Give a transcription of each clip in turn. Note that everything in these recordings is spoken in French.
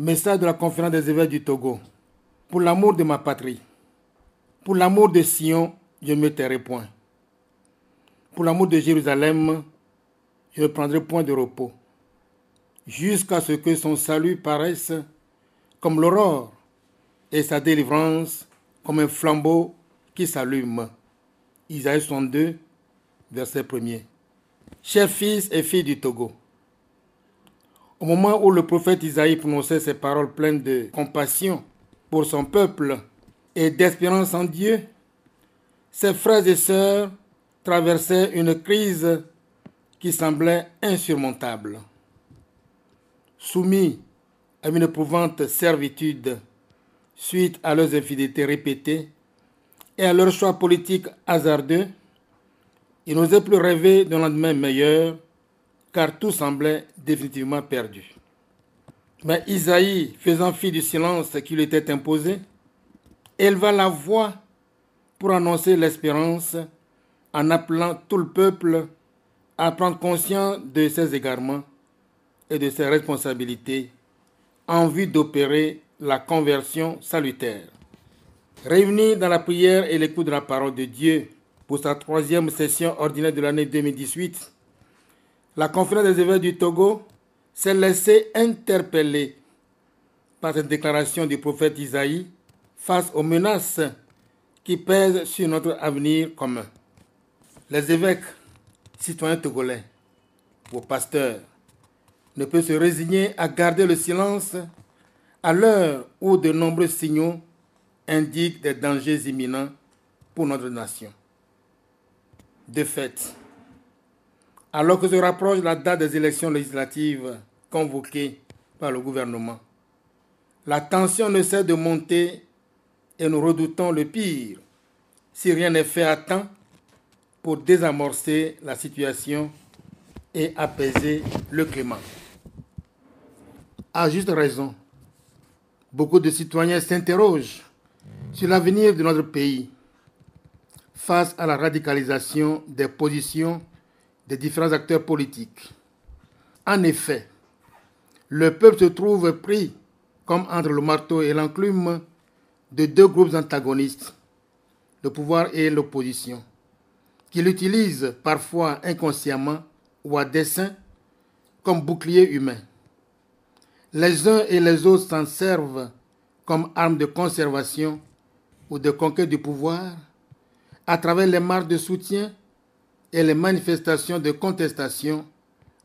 Message de la conférence des évêques du Togo. Pour l'amour de ma patrie, pour l'amour de Sion, je ne me tairai point. Pour l'amour de Jérusalem, je ne prendrai point de repos, jusqu'à ce que son salut paraisse comme l'aurore et sa délivrance comme un flambeau qui s'allume. Isaïe 62, verset 1er. Chers fils et filles du Togo, au moment où le prophète Isaïe prononçait ces paroles pleines de compassion pour son peuple et d'espérance en Dieu, ses frères et sœurs traversaient une crise qui semblait insurmontable. Soumis à une éprouvante servitude suite à leurs infidélités répétées et à leurs choix politiques hasardeux, ils n'osaient plus rêver d'un lendemain meilleur, car tout semblait définitivement perdu. Mais Isaïe, faisant fi du silence qui lui était imposé, éleva la voix pour annoncer l'espérance en appelant tout le peuple à prendre conscience de ses égarements et de ses responsabilités en vue d'opérer la conversion salutaire. Réunis dans la prière et l'écoute de la parole de Dieu pour sa 3e session ordinaire de l'année 2018, la conférence des évêques du Togo s'est laissée interpeller par cette déclaration du prophète Isaïe face aux menaces qui pèsent sur notre avenir commun. Les évêques, citoyens togolais, vos pasteurs, ne peuvent se résigner à garder le silence à l'heure où de nombreux signaux indiquent des dangers imminents pour notre nation. De fait, alors que se rapproche la date des élections législatives convoquées par le gouvernement, la tension ne cesse de monter et nous redoutons le pire si rien n'est fait à temps pour désamorcer la situation et apaiser le climat. À juste raison, beaucoup de citoyens s'interrogent sur l'avenir de notre pays face à la radicalisation des positions des différents acteurs politiques. En effet, le peuple se trouve pris comme entre le marteau et l'enclume de deux groupes antagonistes, le pouvoir et l'opposition, qui l'utilisent parfois inconsciemment ou à dessein comme bouclier humain. Les uns et les autres s'en servent comme arme de conservation ou de conquête du pouvoir à travers les marches de soutien et les manifestations de contestation,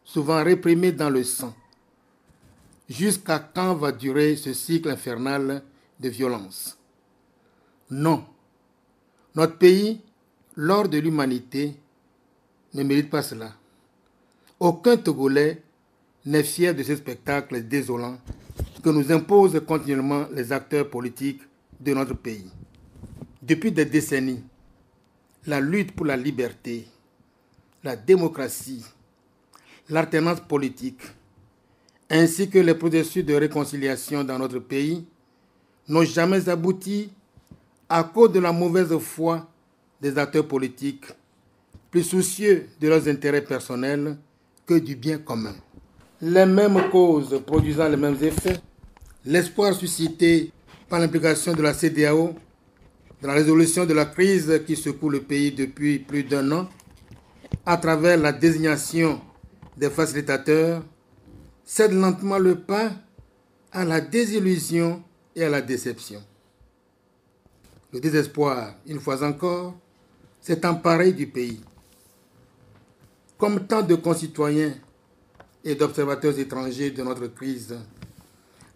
souvent réprimées dans le sang. Jusqu'à quand va durer ce cycle infernal de violence? Non, notre pays, lors de l'humanité, ne mérite pas cela. Aucun Togolais n'est fier de ce spectacle désolant que nous imposent continuellement les acteurs politiques de notre pays. Depuis des décennies, la lutte pour la liberté, la démocratie, l'alternance politique, ainsi que les processus de réconciliation dans notre pays n'ont jamais abouti à cause de la mauvaise foi des acteurs politiques, plus soucieux de leurs intérêts personnels que du bien commun. Les mêmes causes produisant les mêmes effets, l'espoir suscité par l'implication de la CEDEAO dans la résolution de la crise qui secoue le pays depuis plus d'1 an, à travers la désignation des facilitateurs, cède lentement le pas à la désillusion et à la déception. Le désespoir, une fois encore, s'est emparé du pays. Comme tant de concitoyens et d'observateurs étrangers de notre crise,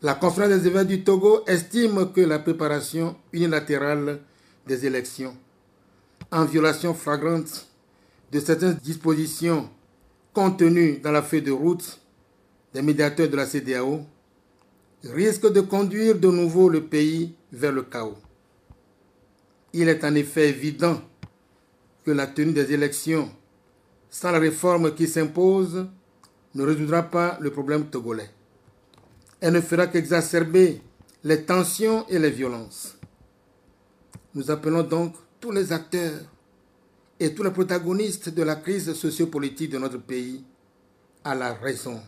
la conférence des évêques du Togo estime que la préparation unilatérale des élections, en violation flagrante de certaines dispositions contenues dans la feuille de route des médiateurs de la CEDEAO, risque de conduire de nouveau le pays vers le chaos. Il est en effet évident que la tenue des élections sans la réforme qui s'impose ne résoudra pas le problème togolais. Elle ne fera qu'exacerber les tensions et les violences. Nous appelons donc tous les acteurs et tous les protagonistes de la crise sociopolitique de notre pays à la raison,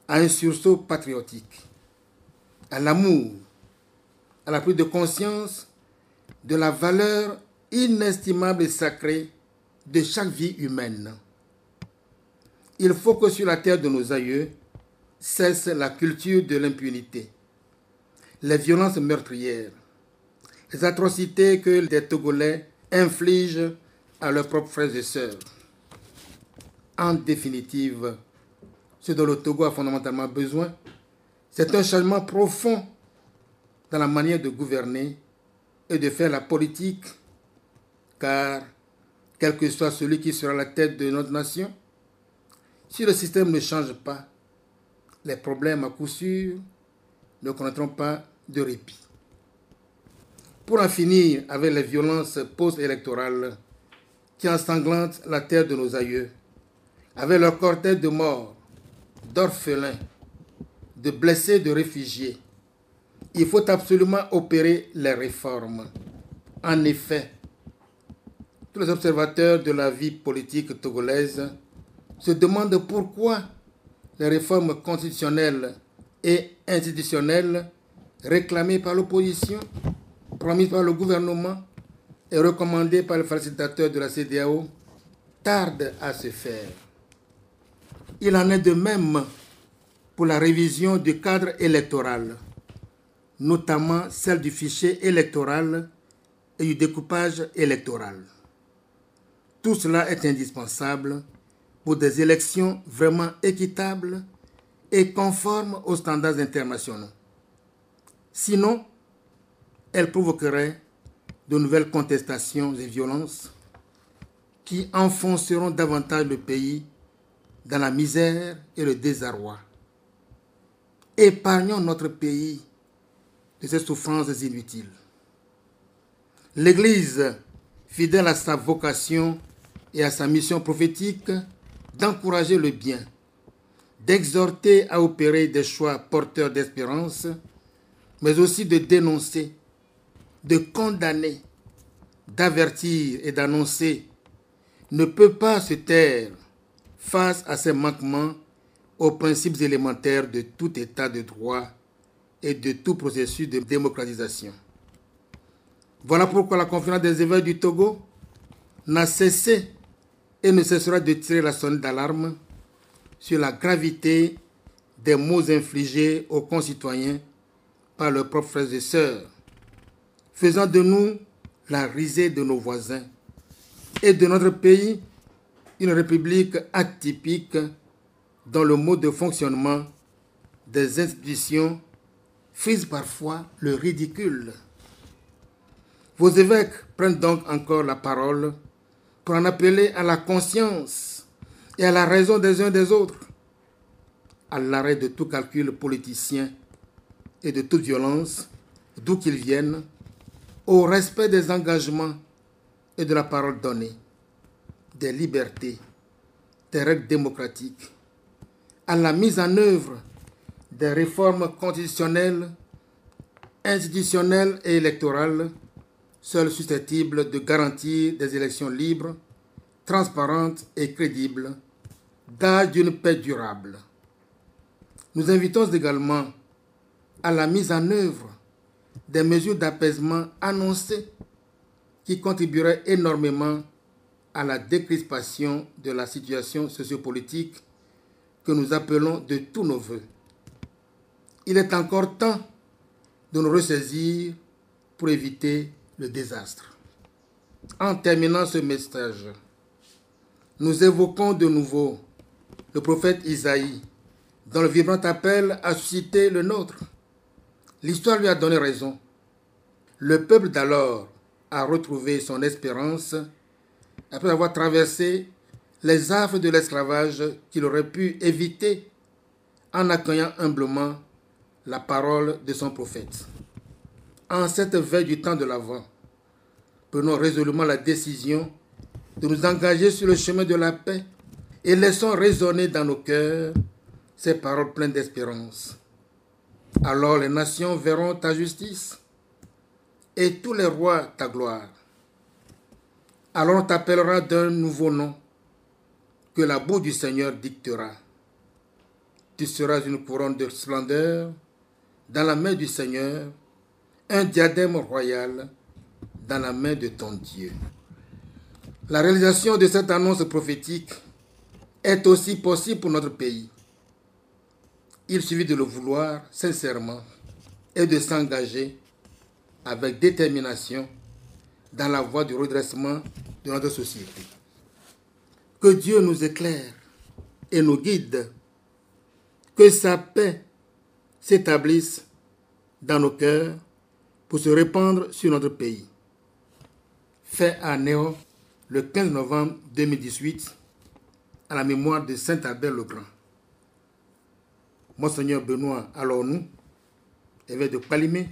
à un sursaut patriotique. à l'amour, à la prise de conscience de la valeur inestimable et sacrée de chaque vie humaine. Il faut que sur la terre de nos aïeux cesse la culture de l'impunité, les violences meurtrières, les atrocités que les Togolais infligent à leurs propres frères et sœurs. En définitive, ce dont le Togo a fondamentalement besoin, c'est un changement profond dans la manière de gouverner et de faire la politique, car quel que soit celui qui sera à la tête de notre nation, si le système ne change pas, les problèmes à coup sûr ne connaîtront pas de répit. Pour en finir avec les violences post-électorales qui ensanglantent la terre de nos aïeux, avec leur cortège de morts, d'orphelins, de blessés, de réfugiés, il faut absolument opérer les réformes. En effet, tous les observateurs de la vie politique togolaise se demandent pourquoi les réformes constitutionnelles et institutionnelles réclamées par l'opposition, promises par le gouvernement et recommandées par le facilitateur de la CEDEAO tardent à se faire. Il en est de même pour la révision du cadre électoral, notamment celle du fichier électoral et du découpage électoral. Tout cela est indispensable pour des élections vraiment équitables et conformes aux standards internationaux. Sinon, elles provoqueraient de nouvelles contestations et violences qui enfonceront davantage le pays dans la misère et le désarroi. Épargnons notre pays de ces souffrances inutiles. L'Église, fidèle à sa vocation et à sa mission prophétique d'encourager le bien, d'exhorter à opérer des choix porteurs d'espérance, mais aussi de dénoncer, de condamner, d'avertir et d'annoncer, ne peut pas se taire face à ces manquements aux principes élémentaires de tout état de droit et de tout processus de démocratisation. Voilà pourquoi la conférence des évêques du Togo n'a cessé et ne cessera de tirer la sonnette d'alarme sur la gravité des maux infligés aux concitoyens par leurs propres frères et sœurs, faisant de nous la risée de nos voisins et de notre pays une république atypique dont le mode de fonctionnement des institutions frise parfois le ridicule. Vos évêques prennent donc encore la parole pour en appeler à la conscience et à la raison des uns des autres, à l'arrêt de tout calcul politicien et de toute violence, d'où qu'ils viennent, au respect des engagements et de la parole donnée, des libertés, des règles démocratiques, à la mise en œuvre des réformes constitutionnelles, institutionnelles et électorales, seules susceptibles de garantir des élections libres, transparentes et crédibles, gage d'une paix durable. Nous invitons également à la mise en œuvre des mesures d'apaisement annoncées qui contribueraient énormément à la décrispation de la situation sociopolitique que nous appelons de tous nos voeux. Il est encore temps de nous ressaisir pour éviter le désastre. En terminant ce message, nous évoquons de nouveau le prophète Isaïe, dont le vibrant appel a suscité le nôtre. L'histoire lui a donné raison. Le peuple d'alors a retrouvé son espérance après avoir traversé les affres de l'esclavage qu'il aurait pu éviter en accueillant humblement la parole de son prophète. En cette veille du temps de l'Avent, prenons résolument la décision de nous engager sur le chemin de la paix et laissons résonner dans nos cœurs ces paroles pleines d'espérance. Alors les nations verront ta justice et tous les rois ta gloire. Alors on t'appellera d'un nouveau nom que la boue du Seigneur dictera. Tu seras une couronne de splendeur dans la main du Seigneur, un diadème royal dans la main de ton Dieu. La réalisation de cette annonce prophétique est aussi possible pour notre pays. Il suffit de le vouloir sincèrement et de s'engager avec détermination dans la voie du redressement de notre société. Que Dieu nous éclaire et nous guide, que sa paix s'établisse dans nos cœurs pour se répandre sur notre pays. Fait à Néo le 15 novembre 2018 à la mémoire de Saint Albert le Grand. Monseigneur Benoît Alornou, évêque de Palimé,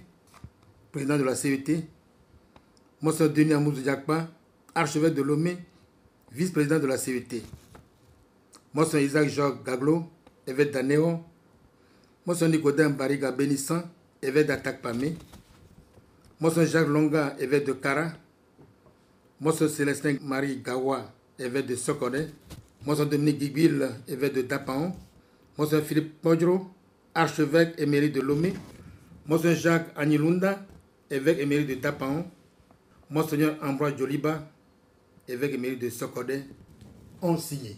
président de la CET, Monseigneur Denis Amouzou Diakpa, archevêque de Lomé, vice-président de la CET, Monseigneur Isaac Georges Gaglo, évêque d'Anéo, Monseigneur Nicodème Bariga Bénissan, évêque d'Atakpamé, Monseigneur Jacques Longa, évêque de Kara, Monseigneur Célestin Marie Gawa, évêque de Sokodé, Monseigneur Dominique Guibil, évêque de Dapaon, Monseigneur Philippe Podro, archevêque émérite de Lomé, Monseigneur Jacques Anilunda, évêque émérite de Dapaon, Monseigneur Ambroise Joliba, évêque émérite de Sokodé, ont signé.